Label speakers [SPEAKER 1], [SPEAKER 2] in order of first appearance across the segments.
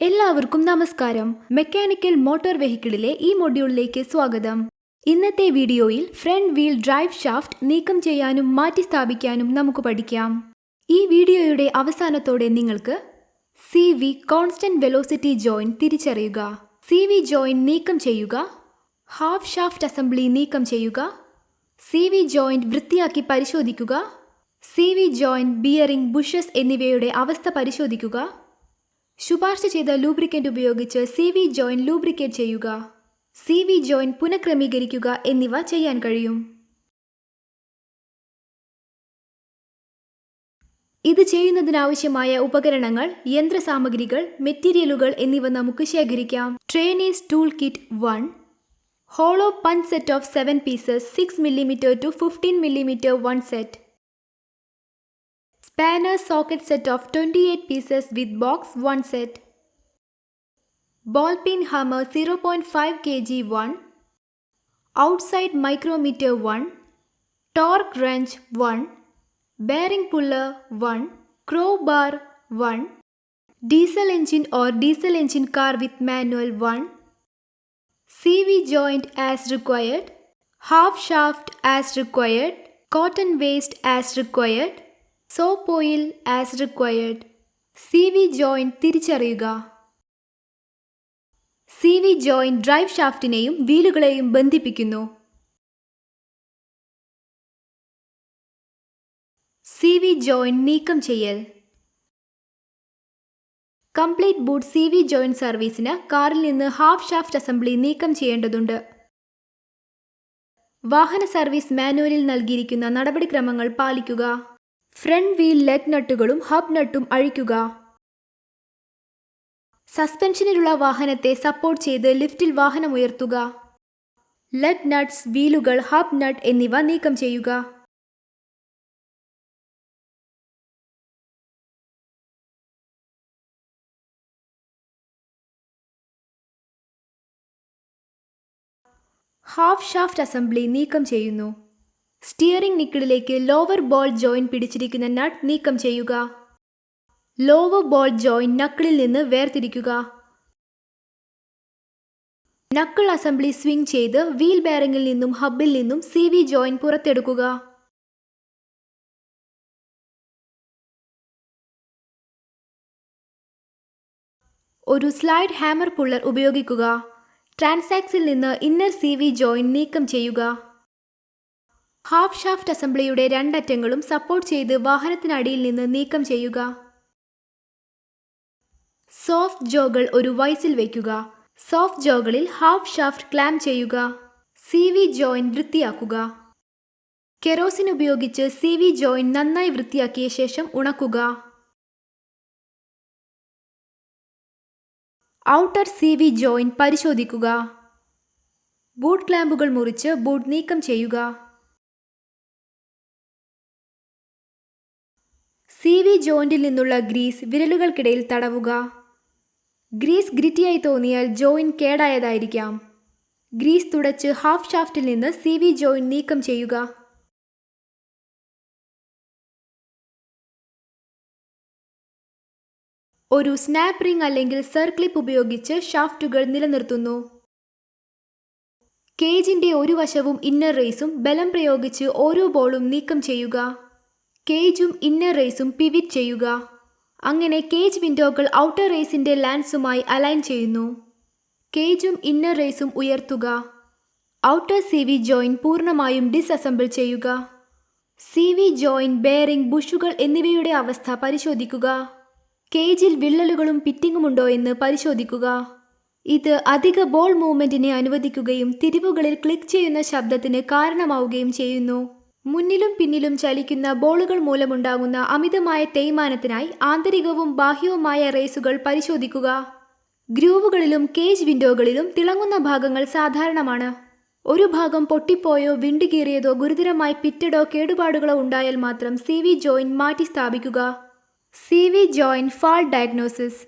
[SPEAKER 1] എല്ലാവർക്കും നമസ്കാരം. Mechanical motor വെഹിക്കിളിലെ ഈ മൊഡ്യൂളിലേക്ക് സ്വാഗതം. ഇന്നത്തെ വീഡിയോയിൽ ഫ്രണ്ട് വീൽ ഡ്രൈവ് ഷാഫ്റ്റ് നീക്കം ചെയ്യാനും മാറ്റിസ്ഥാപിക്കാനും നമുക്ക് പഠിക്കാം. ഈ വീഡിയോയുടെ അവസാനത്തോടെ നിങ്ങൾക്ക് CV കോൺസ്റ്റന്റ് വെലോസിറ്റി ജോയിന്റ് തിരിച്ചറിയുക, CV ജോയിന്റ് നീക്കം ചെയ്യുക, ഹാഫ് ഷാഫ്റ്റ് അസംബ്ലി നീക്കം ചെയ്യുക, CV ജോയിന്റ് വൃത്തിയാക്കി പരിശോധിക്കുക, CV ജോയിന്റ് ബിയറിംഗ് ബുഷസ് എന്നിവയുടെ അവസ്ഥ പരിശോധിക്കുക, ശുപാർശ ചെയ്ത ലൂബ്രിക്കൻ്റ് ഉപയോഗിച്ച് CV ജോയിന്റ് ലൂബ്രിക്കേറ്റ് ചെയ്യുക, CV ജോയിന്റ് പുനഃക്രമീകരിക്കുക എന്നിവ ചെയ്യാൻ കഴിയും. ഇത് ചെയ്യുന്നതിനാവശ്യമായ ഉപകരണങ്ങൾ, യന്ത്രസാമഗ്രികൾ, മെറ്റീരിയലുകൾ എന്നിവ നമുക്ക് ശേഖരിക്കാം. Trainees tool kit 1, hollow punch set of 7 pieces 6 mm to 15 mm 1 set. Spanner socket set of 28 pieces with box 1 set. Ball peen hammer 0.5 kg 1. Outside micrometer 1. Torque wrench 1. Bearing puller 1. Crowbar 1. Diesel engine or diesel engine car with manual 1. CV joint as required. Half shaft as required. Cotton waste as required. Soap oil as required. CV joint തിരിച്ചറിയുക. CV joint drive ഷാഫ്റ്റിനെയും വീലുകളെയും ബന്ധിപ്പിക്കുന്നു. CV joint നീക്കം ചെയ്യൽ. Complete boot CV joint സർവീസിന് കാറിൽ നിന്ന് half shaft assembly നീക്കം ചെയ്യേണ്ടതുണ്ട്. വാഹന സർവീസ് മാനുവലിൽ നൽകിയിരിക്കുന്ന നടപടിക്രമങ്ങൾ പാലിക്കുക. ഫ്രണ്ട് വീൽ ലെഗ് നട്ടുകളും ഹബ് നട്ടും അഴിക്കുക. സസ്പെൻഷനിലുള്ള വാഹനത്തെ സപ്പോർട്ട് ചെയ്ത് ലിഫ്റ്റിൽ വാഹനം ഉയർത്തുക. ലെഗ് നട്ട്സ്, വീലുകൾ, ഹബ് നട്ട് എന്നിവ നീക്കം ചെയ്യുക. ഹാഫ് ഷാഫ്റ്റ് അസംബ്ലി നീക്കം ചെയ്യുന്നു. സ്റ്റിയറിംഗ് നിക്കിളിലേക്ക് ലോവർ ബോൾ ജോയിന്റ് പിടിച്ചിരിക്കുന്ന നട്ട് നീക്കം ചെയ്യുക. ലോവർ ബോൾ ജോയിന്റ് നക്കിളിൽ നിന്ന് വേർതിരിക്കുക. നക്കിൾ അസംബ്ലി സ്വിംഗ് ചെയ്ത് വീൽ ബെയറിംഗിൽ നിന്നും ഹബിൽ നിന്നും CV ജോയിന്റ് പുറത്തെടുക്കുക. ഒരു സ്ലൈഡ് ഹാമർ പുള്ളർ ഉപയോഗിക്കുക. ട്രാൻസാക്സിൽ നിന്ന് ഇന്നർ CV ജോയിന്റ് നീക്കം ചെയ്യുക. ഹാഫ് ഷാഫ്റ്റ് അസംബ്ലിയുടെ രണ്ടറ്റങ്ങളും സപ്പോർട്ട് ചെയ്ത് വാഹനത്തിനടിയിൽ നിന്ന് നീക്കം ചെയ്യുക. സോഫ്റ്റ് ജോകൾ ഒരു വൈസിൽ വയ്ക്കുക. സോഫ്റ്റ് ജോകളിൽ ഹാഫ് ഷാഫ്റ്റ് ക്ലാം ചെയ്യുക. CV ജോയിന്റ് വൃത്തിയാക്കുക. കെറോസിൻ ഉപയോഗിച്ച് CV ജോയിന്റ് നന്നായി വൃത്തിയാക്കിയ ശേഷം ഉണക്കുക. ഔട്ടർ CV ജോയിന്റ് പരിശോധിക്കുക. ബൂട്ട് ക്ലാമ്പുകൾ മുറിച്ച് ബൂട്ട് നീക്കം ചെയ്യുക. CV ജോയിന്റിൽ നിന്നുള്ള ഗ്രീസ് വിരലുകൾക്കിടയിൽ തടവുക. ഗ്രീസ് ഗ്രിറ്റിയായി തോന്നിയാൽ ജോയിന്റ് കേടായതായിരിക്കാം. ഗ്രീസ് തുടച്ച് ഹാഫ് ഷാഫ്റ്റിൽ നിന്ന് CV ജോയിന്റ് നീക്കം ചെയ്യുക. ഒരു സ്നാപ്പ് റിംഗ് അല്ലെങ്കിൽ സർക്ലിപ്പ് ഉപയോഗിച്ച് ഷാഫ്റ്റുകൾ നിലനിർത്തുന്നു. കേജിന്റെ ഒരു വശവും ഇന്നർ റേസും ബലം പ്രയോഗിച്ച് ഓരോ ബോളും നീക്കം ചെയ്യുക. കേജും ഇന്നർ റേസും പിവിറ്റ് ചെയ്യുക. അങ്ങനെ കേജ് വിൻഡോകൾ ഔട്ടർ റേസിന്റെ ലാൻസുമായി അലൈൻ ചെയ്യുന്നു. കേജും ഇന്നർ റേസും ഉയർത്തുക. ഔട്ടർ CV ജോയിന്റ് പൂർണ്ണമായും ഡിസ്അസംബിൾ ചെയ്യുക. CV ജോയിന്റ്, ബെയറിംഗ്, ബുഷുകൾ എന്നിവയുടെ അവസ്ഥ പരിശോധിക്കുക. കേജിൽ വിള്ളലുകളും പിറ്റിങ്ങും ഉണ്ടോ എന്ന് പരിശോധിക്കുക. ഇത് അധിക ബോൾ മൂവ്മെന്റിനെ അനുവദിക്കുകയും തിരിവുകളിൽ ക്ലിക്ക് ചെയ്യുന്ന ശബ്ദത്തിന് കാരണമാവുകയും ചെയ്യുന്നു. മുന്നിലും പിന്നിലും ചലിക്കുന്ന ബോളുകൾ മൂലമുണ്ടാകുന്ന അമിതമായ തേയ്മാനത്തിനായി ആന്തരികവും ബാഹ്യവുമായ റേസുകൾ പരിശോധിക്കുക. ഗ്രൂവുകളിലും കേജ് വിൻഡോകളിലും തിളങ്ങുന്ന ഭാഗങ്ങൾ സാധാരണമാണ്. ഒരു ഭാഗം പൊട്ടിപ്പോയോ വിണ്ടുകീറിയതോ ഗുരുതരമായി പിറ്റഡോ കേടുപാടുകളോ ഉണ്ടായാൽ മാത്രം CV ജോയിന്റ് മാറ്റി സ്ഥാപിക്കുക. CV joint fault diagnosis.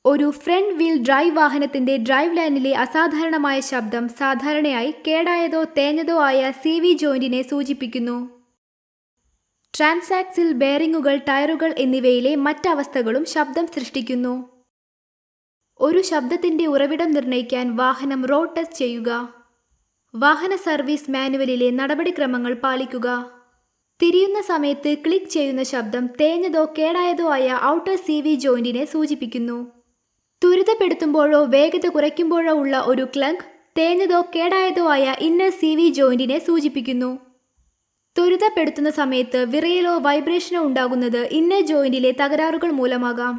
[SPEAKER 1] ഒരു ഫ്രണ്ട് വീൽ ഡ്രൈവ് വാഹനത്തിന്റെ ഡ്രൈവ് ലൈനിലെ അസാധാരണമായ ശബ്ദം സാധാരണയായി കേടായതോ തേഞ്ഞതോ ആയ CV ജോയിന്റിനെ സൂചിപ്പിക്കുന്നു. ട്രാൻസാക്സിൽ ബെയറിംഗുകൾ, ടയറുകൾ എന്നിവയിലെ മറ്റവസ്ഥകളും ശബ്ദം സൃഷ്ടിക്കുന്നു. ഒരു ശബ്ദത്തിന്റെ ഉറവിടം നിർണ്ണയിക്കാൻ വാഹനം റോഡ് ടെസ്റ്റ് ചെയ്യുക. വാഹന സർവീസ് മാനുവലിലെ നടപടിക്രമങ്ങൾ പാലിക്കുക. തിരിയുന്ന സമയത്ത് ക്ലിക്ക് ചെയ്യുന്ന ശബ്ദം തേഞ്ഞതോ കേടായതോ ആയ ഔട്ടർ CV ജോയിന്റിനെ സൂചിപ്പിക്കുന്നു. ത്വരിതപ്പെടുത്തുമ്പോഴോ വേഗത കുറയ്ക്കുമ്പോഴോ ഉള്ള ഒരു ക്ലങ്ക് തേഞ്ഞതോ കേടായതോ ആയ ഇന്നർ CV ജോയിന്റിനെ സൂചിപ്പിക്കുന്നു. ത്വരിതപ്പെടുത്തുന്ന സമയത്ത് വിറയലോ വൈബ്രേഷനോ ഉണ്ടാകുന്നത് ഇന്നർ ജോയിന്റിലെ തകരാറുകൾ മൂലമാകാം.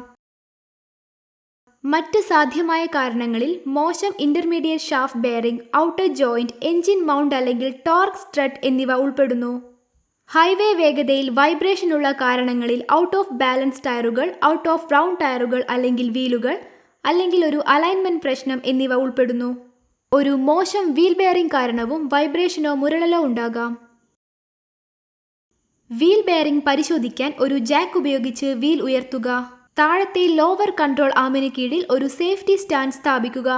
[SPEAKER 1] മറ്റ് സാധ്യമായ കാരണങ്ങളിൽ മോശം intermediate shaft bearing, outer joint, engine mount അല്ലെങ്കിൽ ടോർക്ക് സ്ട്രട്ട് എന്നിവ ഉൾപ്പെടുന്നു. ഹൈവേ വേഗതയിൽ വൈബ്രേഷനുള്ള കാരണങ്ങളിൽ ഔട്ട് ഓഫ് ബാലൻസ് ടയറുകൾ, ഔട്ട് ഓഫ് റൗണ്ട് ടയറുകൾ അല്ലെങ്കിൽ വീലുകൾ, അല്ലെങ്കിൽ ഒരു അലൈൻമെന്റ് പ്രശ്നം എന്നിവ ഉൾപ്പെടുന്നു. ഒരു മോശം വീൽ ബെയറിംഗ് കാരണവും വൈബ്രേഷനോ മുരളലോ ഉണ്ടാകാം. വീൽ ബെയറിംഗ് പരിശോധിക്കാൻ ഒരു ജാക്ക് ഉപയോഗിച്ച് വീൽ ഉയർത്തുക. താഴത്തെ ലോവർ കൺട്രോൾ ആമിന് കീഴിൽ ഒരു സേഫ്റ്റി സ്റ്റാൻഡ് സ്ഥാപിക്കുക.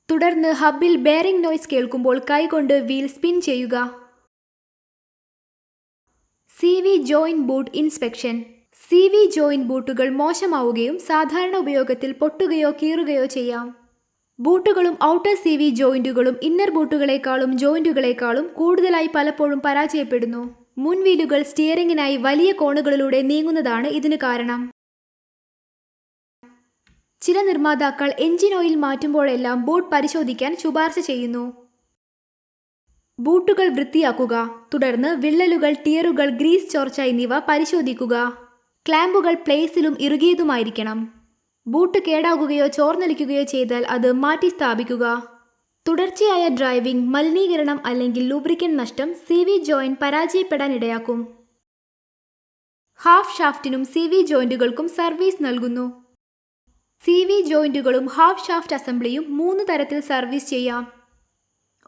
[SPEAKER 1] തുടർന്ന് ഹബിൽ ബെയറിംഗ് നോയ്സ് കേൾക്കുമ്പോൾ കൈകൊണ്ട് വീൽ സ്പിൻ ചെയ്യുക. CV joint boot inspection. CV joint ബൂട്ടുകൾ മോശമാവുകയും സാധാരണ ഉപയോഗത്തിൽ പൊട്ടുകയോ കീറുകയോ ചെയ്യാം. ബൂട്ടുകളും ഔട്ടർ CV ജോയിന്റുകളും ഇന്നർ ബൂട്ടുകളെക്കാളും ജോയിന്റുകളെക്കാളും കൂടുതലായി പലപ്പോഴും പരാജയപ്പെടുന്നു. മുൻവീലുകൾ സ്റ്റിയറിംഗിനായി വലിയ കോണുകളിലൂടെ നീങ്ങുന്നതാണ് ഇതിന് കാരണം. ചില നിർമ്മാതാക്കൾ എഞ്ചിൻ ഓയിൽ മാറ്റുമ്പോഴെല്ലാം ബൂട്ട് പരിശോധിക്കാൻ ശുപാർശ ചെയ്യുന്നു. ബൂട്ടുകൾ വൃത്തിയാക്കുക. തുടർന്ന് വിള്ളലുകൾ, ടിയറുകൾ, ഗ്രീസ് ചോർച്ച എന്നിവ പരിശോധിക്കുക. ക്ലാമ്പുകൾ പ്ലേസിലും ഇറുകിയതുമായിരിക്കണം. ബൂട്ട് കേടാകുകയോ ചോർന്നൊലിക്കുകയോ ചെയ്താൽ അത് മാറ്റി സ്ഥാപിക്കുക. തുടർച്ചയായ ഡ്രൈവിംഗ്, മലിനീകരണം അല്ലെങ്കിൽ ലൂബ്രിക്കന്റ് നഷ്ടം CV ജോയിന്റ് പരാജയപ്പെടാൻ ഇടയാക്കും. ഹാഫ് ഷാഫ്റ്റിനും CV ജോയിന്റുകൾക്കും സർവീസ് നൽകുന്നു. CV ജോയിന്റുകളും ഹാഫ് ഷാഫ്റ്റ് അസംബ്ലിയും 3 തരത്തിൽ സർവീസ് ചെയ്യാം.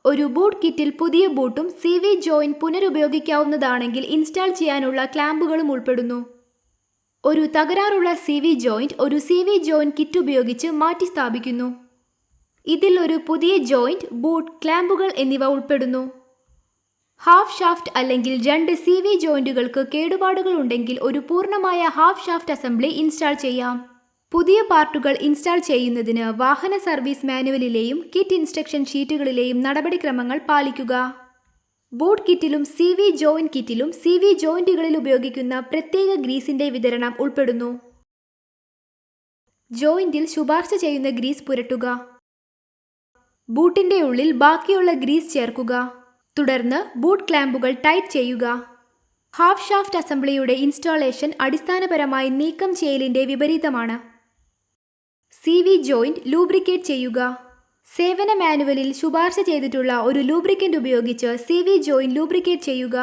[SPEAKER 1] ഒരു ബൂട്ട് കിറ്റിൽ പുതിയ ബൂട്ടും CV ജോയിന്റ് പുനരുപയോഗിക്കാവുന്നതാണെങ്കിൽ ഇൻസ്റ്റാൾ ചെയ്യാനുള്ള ക്ലാമ്പുകളും ഉൾപ്പെടുന്നു. ഒരു തകരാറുള്ള CV ജോയിന്റ് ഒരു CV ജോയിന്റ് കിറ്റ് ഉപയോഗിച്ച് മാറ്റി സ്ഥാപിക്കുന്നു. ഇതിൽ ഒരു പുതിയ ജോയിന്റ്, ബൂട്ട്, ക്ലാമ്പുകൾ എന്നിവ ഉൾപ്പെടുന്നു. ഹാഫ് ഷാഫ്റ്റ് അല്ലെങ്കിൽ 2 CV ജോയിന്റുകൾക്ക് കേടുപാടുകൾ ഉണ്ടെങ്കിൽ ഒരു പൂർണ്ണമായ ഹാഫ് ഷാഫ്റ്റ് അസംബ്ലി ഇൻസ്റ്റാൾ ചെയ്യാം. പുതിയ പാർട്ടുകൾ ഇൻസ്റ്റാൾ ചെയ്യുന്നതിന് വാഹന സർവീസ് മാനുവലിലെയും കിറ്റ് ഇൻസ്ട്രക്ഷൻ ഷീറ്റുകളിലെയും നടപടിക്രമങ്ങൾ പാലിക്കുക. ബൂട്ട് കിറ്റിലും CV ജോയിന്റ് കിറ്റിലും CV ജോയിന്റുകളിൽ ഉപയോഗിക്കുന്ന പ്രത്യേക ഗ്രീസിന്റെ വിതരണം ഉൾപ്പെടുന്നു. ജോയിന്റിൽ ശുപാർശ ചെയ്യുന്ന ഗ്രീസ് പുരട്ടുക. ബൂട്ടിന്റെ ഉള്ളിൽ ബാക്കിയുള്ള ഗ്രീസ് ചേർക്കുക. തുടർന്ന് ബൂട്ട് ക്ലാമ്പുകൾ ടൈറ്റ് ചെയ്യുക. ഹാഫ് ഷാഫ്റ്റ് അസംബ്ലിയുടെ ഇൻസ്റ്റാളേഷൻ അടിസ്ഥാനപരമായി നീക്കം ചെയ്യലിന്റെ വിപരീതമാണ്. CV ജോയിന്റ് ലൂബ്രിക്കേറ്റ് ചെയ്യുക. സേവന മാനുവലിൽ ശുപാർശ ചെയ്തിട്ടുള്ള ഒരു ലൂബ്രിക്കന്റ് ഉപയോഗിച്ച് CV ജോയിന്റ് ലൂബ്രിക്കേറ്റ് ചെയ്യുക.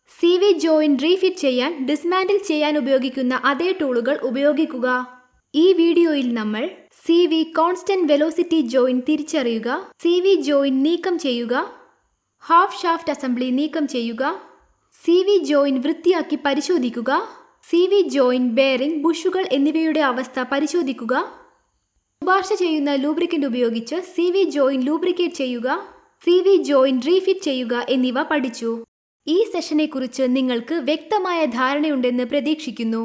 [SPEAKER 1] CV ജോയിന്റ് റീഫിറ്റ് ചെയ്യാൻ, ഡിസ്മാൻഡിൽ ചെയ്യാൻ ഉപയോഗിക്കുന്ന അതേ ടൂളുകൾ ഉപയോഗിക്കുക. ഈ വീഡിയോയിൽ നമ്മൾ CV കോൺസ്റ്റന്റ് വെലോസിറ്റി ജോയിന്റ് തിരിച്ചറിയുക, CV ജോയിന്റ് നീക്കം ചെയ്യുക, ഹാഫ് ഷാഫ്റ്റ് അസംബ്ലി നീക്കം ചെയ്യുക, CV ജോയിന്റ് വൃത്തിയാക്കി പരിശോധിക്കുക, CV ജോയിന്റ്, ബെയറിംഗ്, ബുഷുകൾ എന്നിവയുടെ അവസ്ഥ പരിശോധിക്കുക, ശുപാർശ ചെയ്യുന്ന ലൂബ്രിക്കന്റ് ഉപയോഗിച്ച് CV ജോയിന്റ് ലൂബ്രിക്കേറ്റ് ചെയ്യുക, CV ജോയിന്റ് റീഫിറ്റ് ചെയ്യുക എന്നിവ പഠിച്ചു. ഈ സെഷനെക്കുറിച്ച് നിങ്ങൾക്ക് വ്യക്തമായ ധാരണയുണ്ടെന്ന് പ്രതീക്ഷിക്കുന്നു.